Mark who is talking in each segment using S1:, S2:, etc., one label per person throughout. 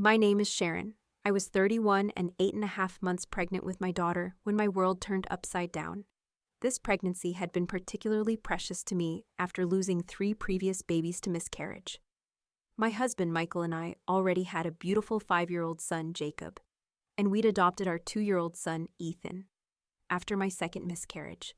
S1: My name is Sharon. I was 31 and 8.5 months pregnant with my daughter when my world turned upside down. This pregnancy had been particularly precious to me after losing 3 previous babies to miscarriage. My husband Michael and I already had a beautiful 5-year-old son, Jacob, and we'd adopted our 2-year-old son, Ethan, after my second miscarriage.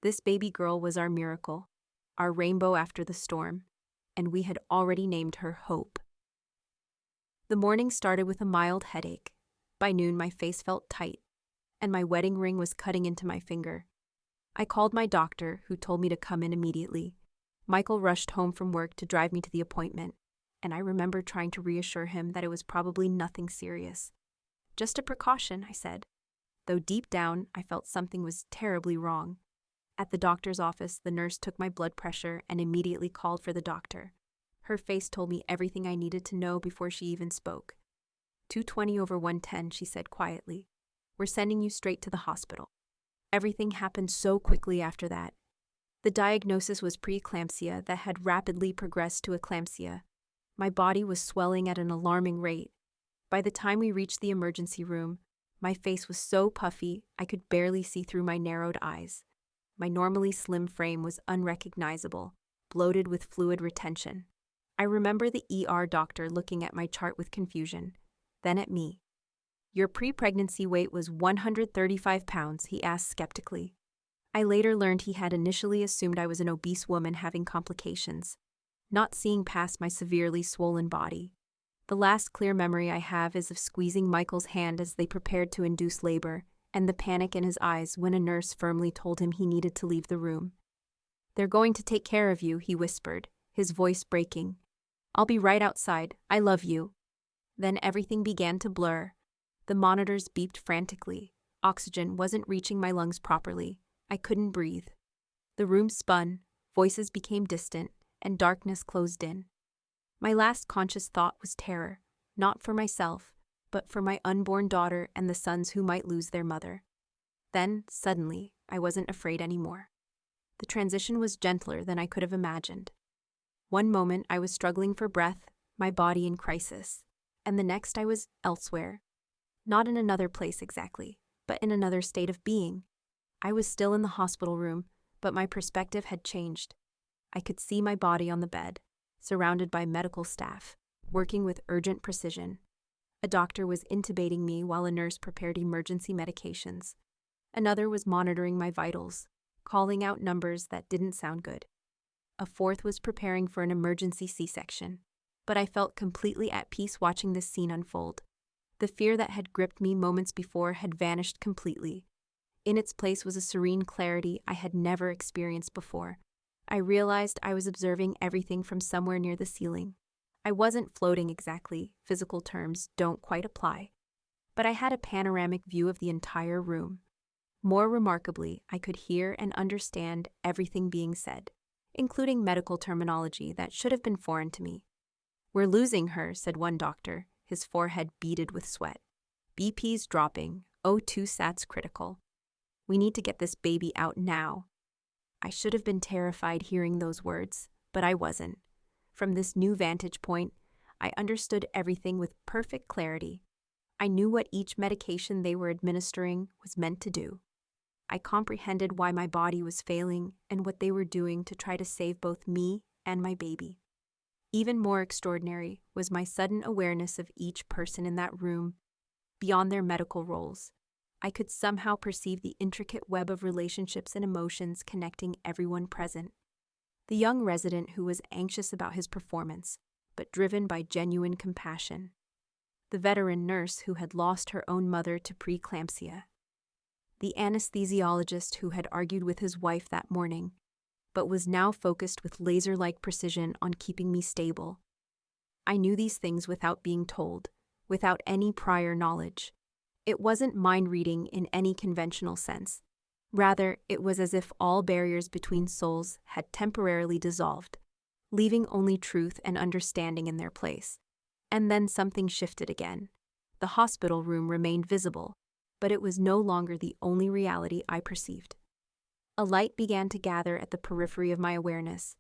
S1: This baby girl was our miracle, our rainbow after the storm, and we had already named her Hope. The morning started with a mild headache. By noon, my face felt tight, and my wedding ring was cutting into my finger. I called my doctor, who told me to come in immediately. Michael rushed home from work to drive me to the appointment, and I remember trying to reassure him that it was probably nothing serious. Just a precaution, I said, though deep down I felt something was terribly wrong. At the doctor's office, the nurse took my blood pressure and immediately called for the doctor. Her face told me everything I needed to know before she even spoke. 220/110, she said quietly. We're sending you straight to the hospital. Everything happened so quickly after that. The diagnosis was preeclampsia that had rapidly progressed to eclampsia. My body was swelling at an alarming rate. By the time we reached the emergency room, my face was so puffy I could barely see through my narrowed eyes. My normally slim frame was unrecognizable, bloated with fluid retention. I remember the ER doctor looking at my chart with confusion, then at me. Your pre-pregnancy weight was 135 pounds, he asked skeptically. I later learned he had initially assumed I was an obese woman having complications, not seeing past my severely swollen body. The last clear memory I have is of squeezing Michael's hand as they prepared to induce labor, and the panic in his eyes when a nurse firmly told him he needed to leave the room. They're going to take care of you, he whispered, his voice breaking. I'll be right outside. I love you. Then everything began to blur. The monitors beeped frantically. Oxygen wasn't reaching my lungs properly. I couldn't breathe. The room spun, voices became distant, and darkness closed in. My last conscious thought was terror, not for myself, but for my unborn daughter and the sons who might lose their mother. Then, suddenly, I wasn't afraid anymore. The transition was gentler than I could have imagined. One moment I was struggling for breath, my body in crisis, and the next I was elsewhere. Not in another place exactly, but in another state of being. I was still in the hospital room, but my perspective had changed. I could see my body on the bed, surrounded by medical staff, working with urgent precision. A doctor was intubating me while a nurse prepared emergency medications. Another was monitoring my vitals, calling out numbers that didn't sound good. A fourth was preparing for an emergency C-section, but I felt completely at peace watching this scene unfold. The fear that had gripped me moments before had vanished completely. In its place was a serene clarity I had never experienced before. I realized I was observing everything from somewhere near the ceiling. I wasn't floating exactly, physical terms don't quite apply, but I had a panoramic view of the entire room. More remarkably, I could hear and understand everything being said, including medical terminology that should have been foreign to me. We're losing her, said one doctor, his forehead beaded with sweat. BP's dropping, O2 sats critical. We need to get this baby out now. I should have been terrified hearing those words, but I wasn't. From this new vantage point, I understood everything with perfect clarity. I knew what each medication they were administering was meant to do. I comprehended why my body was failing and what they were doing to try to save both me and my baby. Even more extraordinary was my sudden awareness of each person in that room, beyond their medical roles. I could somehow perceive the intricate web of relationships and emotions connecting everyone present. The young resident who was anxious about his performance, but driven by genuine compassion. The veteran nurse who had lost her own mother to preeclampsia. The anesthesiologist who had argued with his wife that morning, but was now focused with laser-like precision on keeping me stable. I knew these things without being told, without any prior knowledge. It wasn't mind-reading in any conventional sense. Rather, it was as if all barriers between souls had temporarily dissolved, leaving only truth and understanding in their place. And then something shifted again. The hospital room remained visible, but it was no longer the only reality I perceived. A light began to gather at the periphery of my awareness,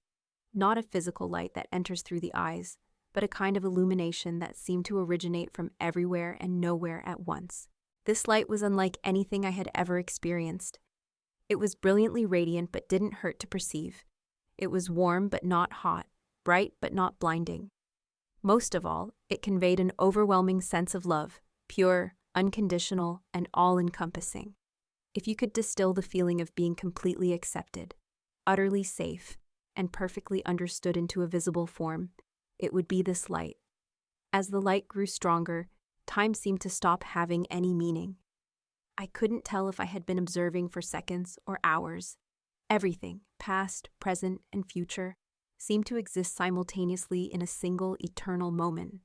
S1: not a physical light that enters through the eyes, but a kind of illumination that seemed to originate from everywhere and nowhere at once. This light was unlike anything I had ever experienced. It was brilliantly radiant but didn't hurt to perceive. It was warm but not hot, bright but not blinding. Most of all, it conveyed an overwhelming sense of love, pure, unconditional, and all-encompassing. If you could distill the feeling of being completely accepted, utterly safe, and perfectly understood into a visible form, it would be this light. As the light grew stronger, time seemed to stop having any meaning. I couldn't tell if I had been observing for seconds or hours. Everything, past, present, and future, seemed to exist simultaneously in a single eternal moment.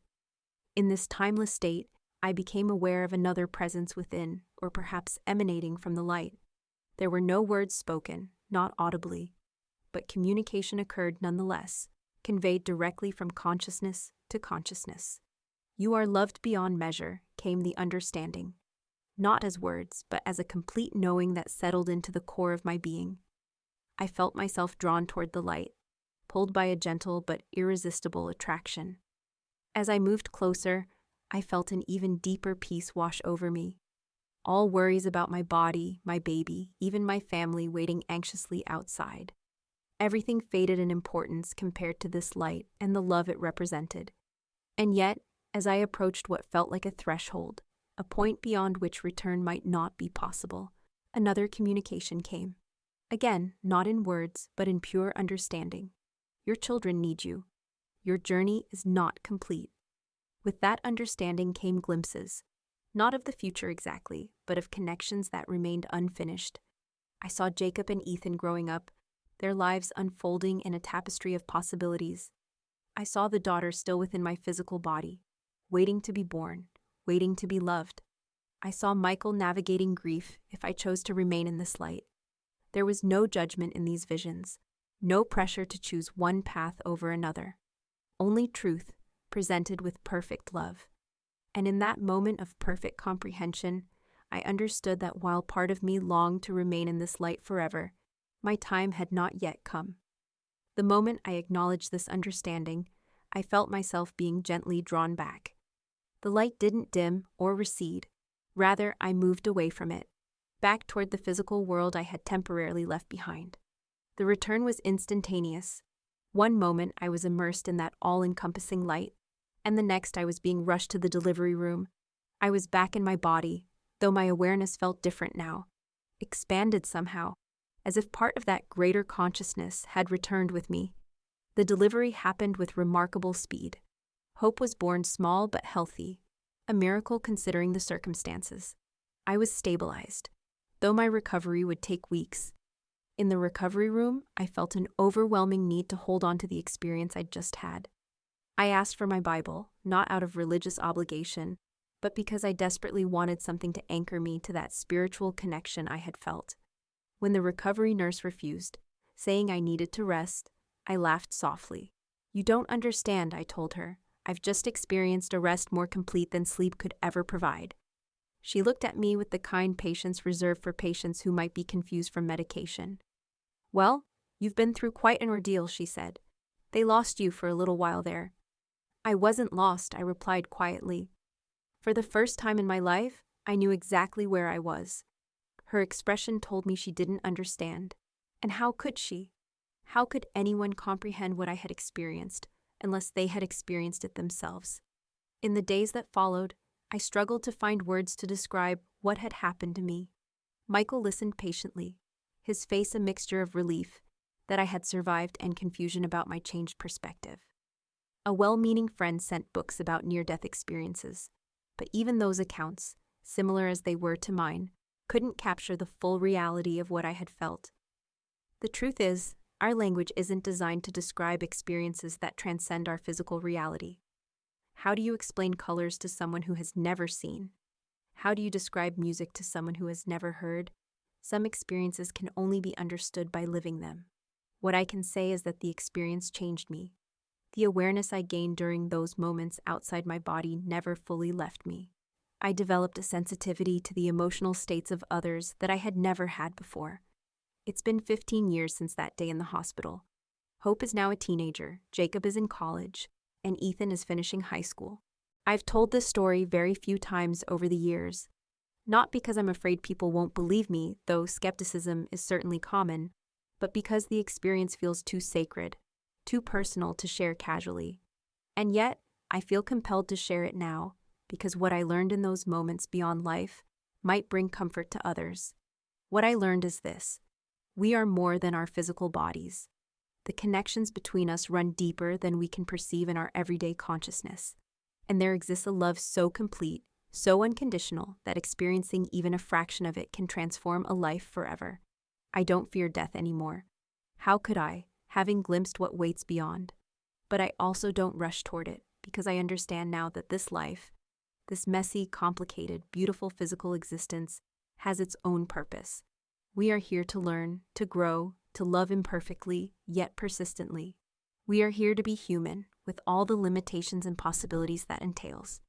S1: In this timeless state, I became aware of another presence within, or perhaps emanating from the light. There were no words spoken, not audibly, but communication occurred nonetheless, conveyed directly from consciousness to consciousness. "You are loved beyond measure," came the understanding, not as words, but as a complete knowing that settled into the core of my being. I felt myself drawn toward the light, pulled by a gentle but irresistible attraction. As I moved closer, I felt an even deeper peace wash over me. All worries about my body, my baby, even my family waiting anxiously outside. Everything faded in importance compared to this light and the love it represented. And yet, as I approached what felt like a threshold, a point beyond which return might not be possible, another communication came. Again, not in words, but in pure understanding. Your children need you. Your journey is not complete. With that understanding came glimpses, not of the future exactly, but of connections that remained unfinished. I saw Jacob and Ethan growing up, their lives unfolding in a tapestry of possibilities. I saw the daughter still within my physical body, waiting to be born, waiting to be loved. I saw Michael navigating grief if I chose to remain in this light. There was no judgment in these visions, no pressure to choose one path over another. Only truth, presented with perfect love. And in that moment of perfect comprehension, I understood that while part of me longed to remain in this light forever, my time had not yet come. The moment I acknowledged this understanding, I felt myself being gently drawn back. The light didn't dim or recede. Rather, I moved away from it, back toward the physical world I had temporarily left behind. The return was instantaneous. One moment I was immersed in that all-encompassing light, and the next I was being rushed to the delivery room. I was back in my body, though my awareness felt different now, expanded somehow, as if part of that greater consciousness had returned with me. The delivery happened with remarkable speed. Hope was born small but healthy, a miracle considering the circumstances. I was stabilized, though my recovery would take weeks. In the recovery room, I felt an overwhelming need to hold on to the experience I'd just had. I asked for my Bible, not out of religious obligation, but because I desperately wanted something to anchor me to that spiritual connection I had felt. When the recovery nurse refused, saying I needed to rest, I laughed softly. "You don't understand," I told her. "I've just experienced a rest more complete than sleep could ever provide." She looked at me with the kind patience reserved for patients who might be confused from medication. "Well, you've been through quite an ordeal," she said. "They lost you for a little while there." "I wasn't lost," I replied quietly. For the first time in my life, I knew exactly where I was. Her expression told me she didn't understand. And how could she? How could anyone comprehend what I had experienced, unless they had experienced it themselves? In the days that followed, I struggled to find words to describe what had happened to me. Michael listened patiently, his face a mixture of relief that I had survived and confusion about my changed perspective. A well-meaning friend sent books about near-death experiences, but even those accounts, similar as they were to mine, couldn't capture the full reality of what I had felt. The truth is, our language isn't designed to describe experiences that transcend our physical reality. How do you explain colors to someone who has never seen? How do you describe music to someone who has never heard? Some experiences can only be understood by living them. What I can say is that the experience changed me. The awareness I gained during those moments outside my body never fully left me. I developed a sensitivity to the emotional states of others that I had never had before. It's been 15 years since that day in the hospital. Hope is now a teenager, Jacob is in college, and Ethan is finishing high school. I've told this story very few times over the years, not because I'm afraid people won't believe me, though skepticism is certainly common, but because the experience feels too sacred, too personal to share casually. And yet, I feel compelled to share it now, because what I learned in those moments beyond life might bring comfort to others. What I learned is this: we are more than our physical bodies. The connections between us run deeper than we can perceive in our everyday consciousness. And there exists a love so complete, so unconditional, that experiencing even a fraction of it can transform a life forever. I don't fear death anymore. How could I, having glimpsed what waits beyond? But I also don't rush toward it, because I understand now that this life, this messy, complicated, beautiful physical existence, has its own purpose. We are here to learn, to grow, to love imperfectly, yet persistently. We are here to be human, with all the limitations and possibilities that entails.